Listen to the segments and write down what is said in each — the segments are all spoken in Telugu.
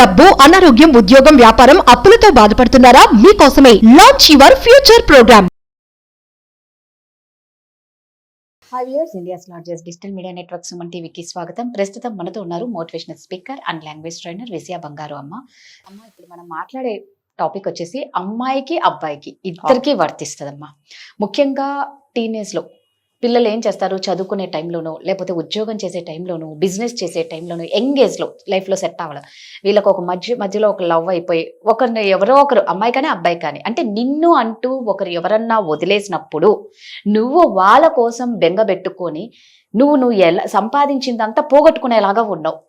డబ్బు, అనారోగ్యం, ఉద్యోగం, వ్యాపారం, అప్పులతో బాధపడుతున్నారా? మీకోసమే launch your future program. Hi viewers, India's largest digital media network Suman టీవీకి స్వాగతం. ప్రస్తుతం మనతో ఉన్నారు motivational speaker and language trainer Vijaya Bangaru Amma. ఇప్పుడు మనం మాట్లాడే టాపిక్ వచ్చేసి అమ్మాయికి అబ్బాయికి ఇద్దరికి వర్తిస్తుందమ్మా. ముఖ్యంగా టీనేజ్ లో పిల్లలు ఏం చేస్తారు, చదువుకునే టైంలోనో లేకపోతే ఉద్యోగం చేసే టైంలోనో బిజినెస్ చేసే టైంలోనో యంగ్ ఏజ్లో లైఫ్లో సెట్ అవ్వాలి. వీళ్ళకి ఒక మధ్యలో ఒక లవ్ అయిపోయి ఒకరిని ఎవరో ఒకరు, అమ్మాయి కానీ అబ్బాయి కానీ, అంటే నిన్ను అంటూ ఒకరు ఎవరన్నా వదిలేసినప్పుడు నువ్వు వాళ్ళ కోసం బెంగబెట్టుకొని నువ్వు ఎలా సంపాదించిందంతా పోగొట్టుకునేలాగా ఉన్నావు.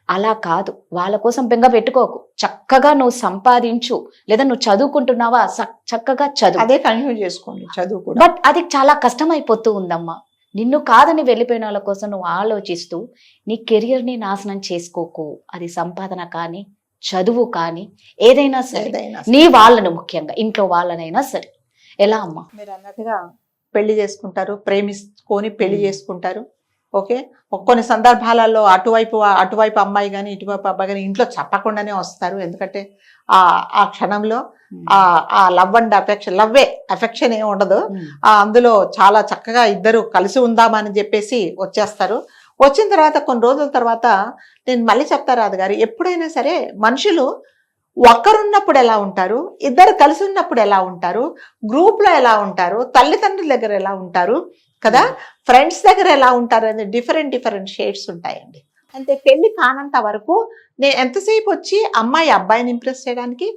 అలా కాదు, వాళ్ళ కోసం బెంగ పెట్టుకోకు. చక్కగా నువ్వు సంపాదించు, లేదా నువ్వు చదువుకుంటున్నావా చక్కగా చదువు, అదే కంటిన్యూ చేసుకోండి చదువు. బట్ అది చాలా కష్టం అయిపోతూ ఉందమ్మా. నిన్ను కాదని వెళ్ళిపోయిన వాళ్ళ కోసం నువ్వు ఆలోచిస్తూ నీ కెరియర్ని నాశనం చేసుకోకు. అది సంపాదన కానీ చదువు కానీ ఏదైనా సరే, నీ వాళ్ళను ముఖ్యంగా ఇంట్లో వాళ్ళనైనా సరే. ఎలా అమ్మా? మీరు అన్నట్టుగా పెళ్లి చేసుకుంటారు, ప్రేమించుకొని పెళ్లి చేసుకుంటారు. ఓకే, కొన్ని సందర్భాలలో అటువైపు అమ్మాయి కానీ ఇటువైపు అబ్బాయి కానీ ఇంట్లో చెప్పకుండానే వస్తారు. ఎందుకంటే ఆ క్షణంలో ఆ లవ్ అండ్ అఫెక్షన్ ఏమి ఉండదు. అందులో చాలా చక్కగా ఇద్దరు కలిసి ఉందామని చెప్పేసి వచ్చేస్తారు. వచ్చిన తర్వాత కొన్ని రోజుల తర్వాత నేను మళ్ళీ చెప్తా రాదు గారు, ఎప్పుడైనా సరే మనుషులు ఒక్కరున్నప్పుడు ఎలా ఉంటారు, ఇద్దరు కలిసి ఉన్నప్పుడు ఎలా ఉంటారు, గ్రూప్లో ఎలా ఉంటారు, తల్లిదండ్రుల దగ్గర ఎలా ఉంటారు కదా, ఫ్రెండ్స్ దగ్గర ఎలా ఉంటారు అనేది డిఫరెంట్ షేడ్స్ ఉంటాయండి. అంటే పెళ్లి కానంత వరకు నేను ఎంతసేపు వచ్చి అమ్మాయి అబ్బాయిని ఇంప్రెస్ చేయడానికి,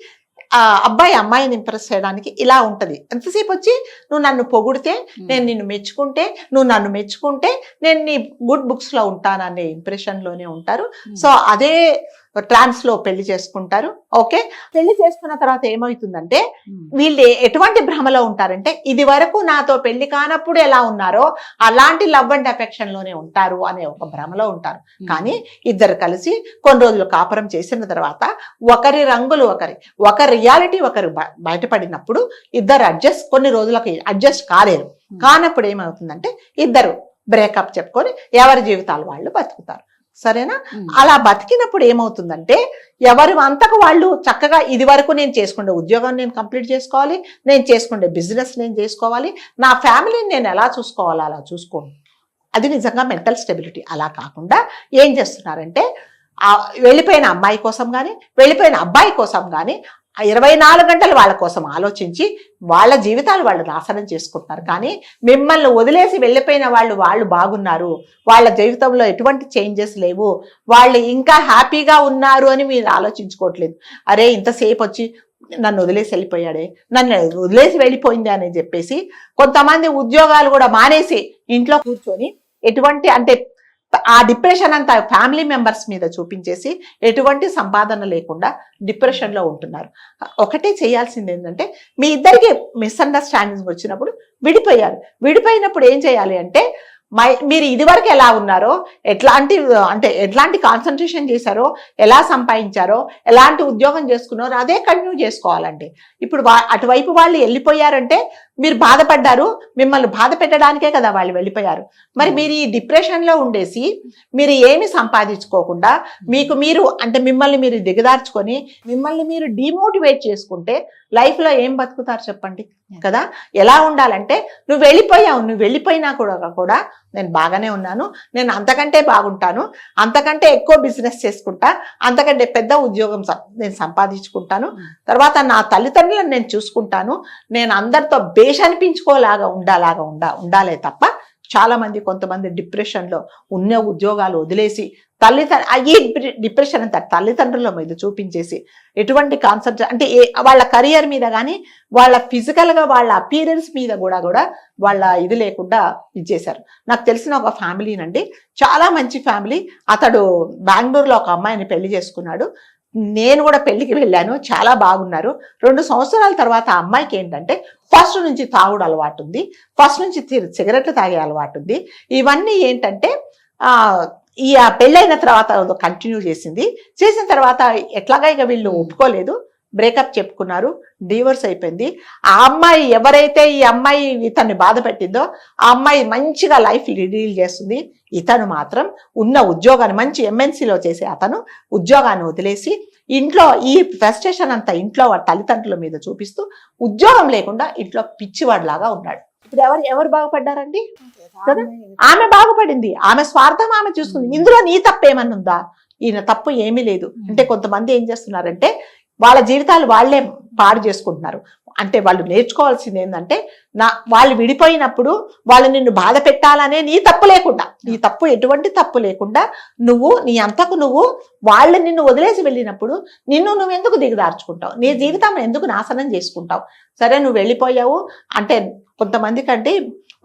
అబ్బాయి అమ్మాయిని ఇంప్రెస్ చేయడానికి ఇలా ఉంటుంది. ఎంతసేపు వచ్చి నువ్వు నన్ను పొగిడితే, నేను నిన్ను మెచ్చుకుంటే, నువ్వు నన్ను మెచ్చుకుంటే నేను నీ గుడ్ బుక్స్లో ఉంటాననే ఇంప్రెషన్లోనే ఉంటారు. సో అదే ట్రాన్స్లో పెళ్లి చేసుకుంటారు. ఓకే, పెళ్లి చేసుకున్న తర్వాత ఏమవుతుందంటే వీళ్ళు ఎటువంటి భ్రమలో ఉంటారంటే, ఇది వరకు నాతో పెళ్లి కానప్పుడు ఎలా ఉన్నారో అలాంటి లవ్ అండ్ అఫెక్షన్ లోనే ఉంటారు అనే ఒక భ్రమలో ఉంటారు. కానీ ఇద్దరు కలిసి కొన్ని రోజులు కాపురం చేసిన తర్వాత ఒకరి రంగులు ఒకరి రియాలిటీ ఒకరు బయటపడినప్పుడు ఇద్దరు కొన్ని రోజులకి అడ్జస్ట్ కాలేరు. కానప్పుడు ఏమవుతుందంటే ఇద్దరు బ్రేకప్ చెప్పుకొని ఎవరి జీవితాలు వాళ్ళు బతుకుతారు. సరేనా? అలా బతికినప్పుడు ఏమవుతుందంటే ఎవరి అంతకు వాళ్ళు చక్కగా ఇది వరకు నేను చేసుకునే ఉద్యోగం నేను కంప్లీట్ చేసుకోవాలి, నేను చేసుకునే బిజినెస్ నేను చేసుకోవాలి, నా ఫ్యామిలీని నేను ఎలా చూసుకోవాలో అలా చూసుకోండి. అది నిజంగా మెంటల్ స్టెబిలిటీ. అలా కాకుండా ఏం చేస్తున్నారంటే వెళ్ళిపోయిన అమ్మాయి కోసం కానీ వెళ్ళిపోయిన అబ్బాయి కోసం కానీ 24 గంటలు వాళ్ళ కోసం ఆలోచించి వాళ్ళ జీవితాలు వాళ్ళు నాశనం చేసుకుంటున్నారు. కానీ మిమ్మల్ని వదిలేసి వెళ్ళిపోయిన వాళ్ళు బాగున్నారు, వాళ్ళ జీవితంలో ఎటువంటి చేంజెస్ లేవు, వాళ్ళు ఇంకా హ్యాపీగా ఉన్నారు అని మీరు ఆలోచించుకోవట్లేదు. అరే ఇంతసేపు వచ్చి నన్ను వదిలేసి వెళ్ళిపోయాడే, నన్ను వదిలేసి వెళ్ళిపోయింది అని చెప్పేసి కొంతమంది ఉద్యోగాలు కూడా మానేసి ఇంట్లో కూర్చొని ఎటువంటి అంటే ఆ డిప్రెషన్ అంతా ఫ్యామిలీ మెంబర్స్ మీద చూపించేసి ఎటువంటి సంపాదన లేకుండా డిప్రెషన్లో ఉంటున్నారు. ఒకటే చేయాల్సింది ఏంటంటే మీ ఇద్దరికి మిస్అండర్స్టాండింగ్ వచ్చినప్పుడు విడిపోయినప్పుడు ఏం చేయాలి అంటే మీరు ఇదివరకు ఎలా ఉన్నారో, ఎట్లాంటి కాన్సన్ట్రేషన్ చేశారో, ఎలా సంపాదించారో, ఎలాంటి ఉద్యోగం చేసుకున్నారో అదే కంటిన్యూ చేసుకోవాలండి. ఇప్పుడు అటువైపు వాళ్ళు వెళ్ళిపోయారంటే మీరు బాధపడ్డారు, మిమ్మల్ని బాధ పెట్టడానికే కదా వాళ్ళు వెళ్ళిపోయారు. మరి మీరు ఈ డిప్రెషన్లో ఉండేసి మీరు ఏమి సంపాదించుకోకుండా మిమ్మల్ని మీరు దిగదార్చుకొని మిమ్మల్ని మీరు డిమోటివేట్ చేసుకుంటే లైఫ్లో ఏం బతుకుతారు చెప్పండి కదా. ఎలా ఉండాలంటే నువ్వు వెళ్ళిపోయినా కూడా నేను బాగానే ఉన్నాను, నేను అంతకంటే బాగుంటాను, అంతకంటే ఎక్కువ బిజినెస్ చేసుకుంటా, అంతకంటే పెద్ద ఉద్యోగం నేను సంపాదించుకుంటాను, తర్వాత నా తల్లిదండ్రులను నేను చూసుకుంటాను, నేను అందరితో బేష్ అనిపించుకోలాగా ఉండాలే తప్ప చాలా మంది కొంతమంది డిప్రెషన్లో ఉన్న ఉద్యోగాలు వదిలేసి డిప్రెషన్ అంతా తల్లిదండ్రుల మీద చూపించేసి ఎటువంటి కాన్సెప్ట్ అంటే వాళ్ళ కెరియర్ మీద కానీ వాళ్ళ ఫిజికల్గా వాళ్ళ అపీరెన్స్ మీద కూడా వాళ్ళ ఇది లేకుండా ఇచ్చేశారు. నాకు తెలిసిన ఒక ఫ్యామిలీనండి, చాలా మంచి ఫ్యామిలీ. అతడు బెంగళూరులో ఒక అమ్మాయిని పెళ్లి చేసుకున్నాడు. నేను కూడా పెళ్లికి వెళ్ళాను, చాలా బాగున్నారు. 2 సంవత్సరాల తర్వాత ఆ అమ్మాయికి ఏంటంటే ఫస్ట్ నుంచి తాగుడు అలవాటు ఉంది, ఫస్ట్ నుంచి సిగరెట్లు తాగే అలవాటు ఉంది. ఇవన్నీ ఏంటంటే ఈ పెళ్ళైన తర్వాత కంటిన్యూ చేసిన తర్వాత ఎట్లాగా ఇక వీళ్ళు ఒప్పుకోలేదు, బ్రేకప్ చెప్పుకున్నారు, డివోర్స్ అయిపోయింది. ఆ అమ్మాయి ఎవరైతే ఈ అమ్మాయి ఇతన్ని బాధ పెట్టిందో ఆ అమ్మాయి మంచిగా లైఫ్ లీడ్ చేస్తుంది. ఇతను మాత్రం ఉన్న ఉద్యోగాన్ని మంచి MNCలో చేసే అతను ఉద్యోగాన్ని వదిలేసి ఇంట్లో ఈ ఫ్రస్ట్రేషన్ అంతా ఇంట్లో వాడి తల్లిదండ్రుల మీద చూపిస్తూ ఉద్యోగం లేకుండా ఇంట్లో పిచ్చివాడిలాగా ఉన్నాడు. ఇప్పుడు ఎవరు బాగుపడ్డారండి కదా? ఆమె బాగుపడింది, ఆమె స్వార్థం ఆమె చూసుకుంది. ఇందులో నీ తప్పు ఏమన్నా ఉందా? ఈయన తప్పు ఏమీ లేదు. అంటే కొంతమంది ఏం చేస్తున్నారంటే వాళ్ళ జీవితాలు వాళ్ళే పాడు చేసుకుంటున్నారు. అంటే వాళ్ళు నేర్చుకోవాల్సింది ఏంటంటే వాళ్ళు విడిపోయినప్పుడు వాళ్ళు నిన్ను బాధ పెట్టాలనే నీ తప్పు లేకుండా, నీ తప్పు ఎటువంటి తప్పు లేకుండా నువ్వు నీ అంతకు నువ్వు వాళ్ళు నిన్ను వదిలేసి వెళ్ళినప్పుడు నువ్వు ఎందుకు దిగదార్చుకుంటావు? నీ జీవితం ఎందుకు నాశనం చేసుకుంటావు? సరే నువ్వు వెళ్ళిపోయావు అంటే కొంతమంది కంటే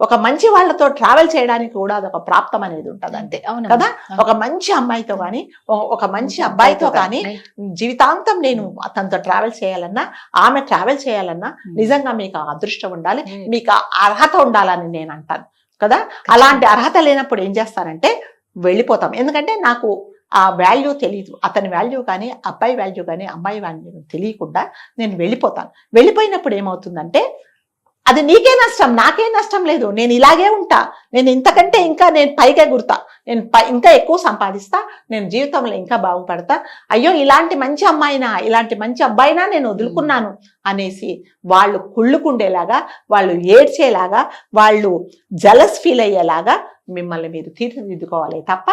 ఒక మంచి వాళ్ళతో ట్రావెల్ చేయడానికి కూడా అదొక ప్రాప్తం అనేది ఉంటుంది అంతే కదా. ఒక మంచి అమ్మాయితో కానీ ఒక మంచి అబ్బాయితో కానీ జీవితాంతం నేను అతనితో ట్రావెల్ చేయాలన్నా ఆమె ట్రావెల్ చేయాలన్నా నిజంగా మీకు ఆ అదృష్టం ఉండాలి, మీకు ఆ అర్హత ఉండాలని నేను అంటాను కదా. అలాంటి అర్హత లేనప్పుడు ఏం చేస్తారంటే వెళ్ళిపోతాం. ఎందుకంటే నాకు ఆ వాల్యూ తెలియదు, అతని వాల్యూ కానీ అబ్బాయి వాల్యూ కానీ అమ్మాయి వాల్యూ తెలియకుండా నేను వెళ్ళిపోతాను. వెళ్ళిపోయినప్పుడు ఏమవుతుందంటే అది నీకే నష్టం, నాకే నష్టం లేదు. నేను ఇలాగే ఉంటా, నేను ఇంతకంటే ఇంకా నేను పైగా గుర్తా, నేను ఇంకా ఎక్కువ సంపాదిస్తా, నేను జీవితంలో ఇంకా బాగుపడతా. అయ్యో ఇలాంటి మంచి అమ్మాయినా ఇలాంటి మంచి అబ్బాయినా నేను వదులుకున్నాను అనేసి వాళ్ళు కుళ్ళుకుండేలాగా, వాళ్ళు ఏడ్చేలాగా, వాళ్ళు జలస్ ఫీల్ అయ్యేలాగా మిమ్మల్ని మీరు తీర్చిదిద్దుకోవాలి తప్ప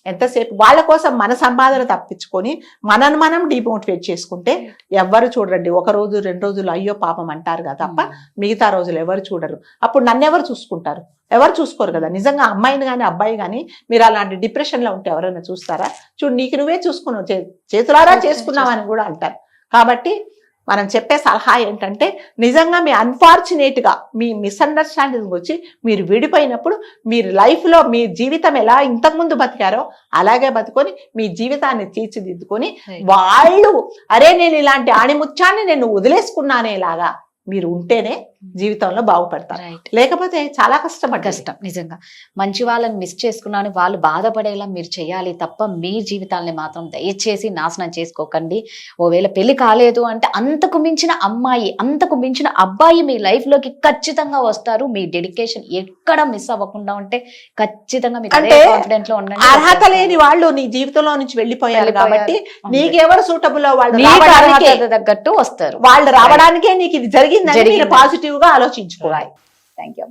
ఎంతసేపు వాళ్ళ కోసం మన సంపాదన తప్పించుకొని మనను మనం డిమోటివేట్ చేసుకుంటే ఎవ్వరు చూడండి. ఒక రోజు 2 రోజులు అయ్యో పాపం అంటారు కదా తప్ప మిగతా రోజులు ఎవరు చూడరు. అప్పుడు నన్ను ఎవరు చూసుకుంటారు? ఎవరు చూసుకోరు కదా. నిజంగా అమ్మాయిని కానీ అబ్బాయి కానీ మీరు అలాంటి డిప్రెషన్లో ఉంటే ఎవరైనా చూస్తారా? చూడు నీకు నువ్వే చూసుకున్నావు, చేతులారా చేసుకున్నావని కూడా అంటారు. కాబట్టి మనం చెప్పే సలహా ఏంటంటే నిజంగా మీ అన్ఫార్చునేట్గా మీ మిస్అండర్స్టాండింగ్ వచ్చి మీరు విడిపోయినప్పుడు మీరు లైఫ్లో మీ జీవితం ఎలా ఇంతకుముందు బతికారో అలాగే బతుకొని మీ జీవితాన్ని తీర్చిదిద్దుకొని వాళ్ళు అరే నేను ఇలాంటి ఆణిముత్యాన్ని నేను వదిలేసుకున్నానేలాగా మీరు ఉంటేనే జీవితంలో బాగుపడతారు. లేకపోతే చాలా కష్టం. నిజంగా మంచి వాళ్ళని మిస్ చేసుకున్నాను వాళ్ళు బాధపడేలా మీరు చేయాలి తప్ప మీ జీవితాలని మాత్రం దయచేసి నాశనం చేసుకోకండి. ఓవేళ పెళ్లి కాలేదు అంటే అంతకు మించిన అమ్మాయి అంతకు మించిన అబ్బాయి మీ లైఫ్ లోకి ఖచ్చితంగా వస్తారు. మీ డెడికేషన్ ఎక్కడ మిస్ అవ్వకుండా ఉంటే ఖచ్చితంగా మీరు కాన్ఫిడెంట్ లో ఉండండి. అర్హత లేని వాళ్ళు నీ జీవితంలో నుంచి వెళ్ళిపోయారు కాబట్టి నీకెవరు సూటబుల్ వాళ్ళు తగ్గట్టు వస్తారు. వాళ్ళు రావడానికే నీకు ఇది జరిగిందని పాజిటివ్ గా ఆలోచించుకోవాలి. Thank you.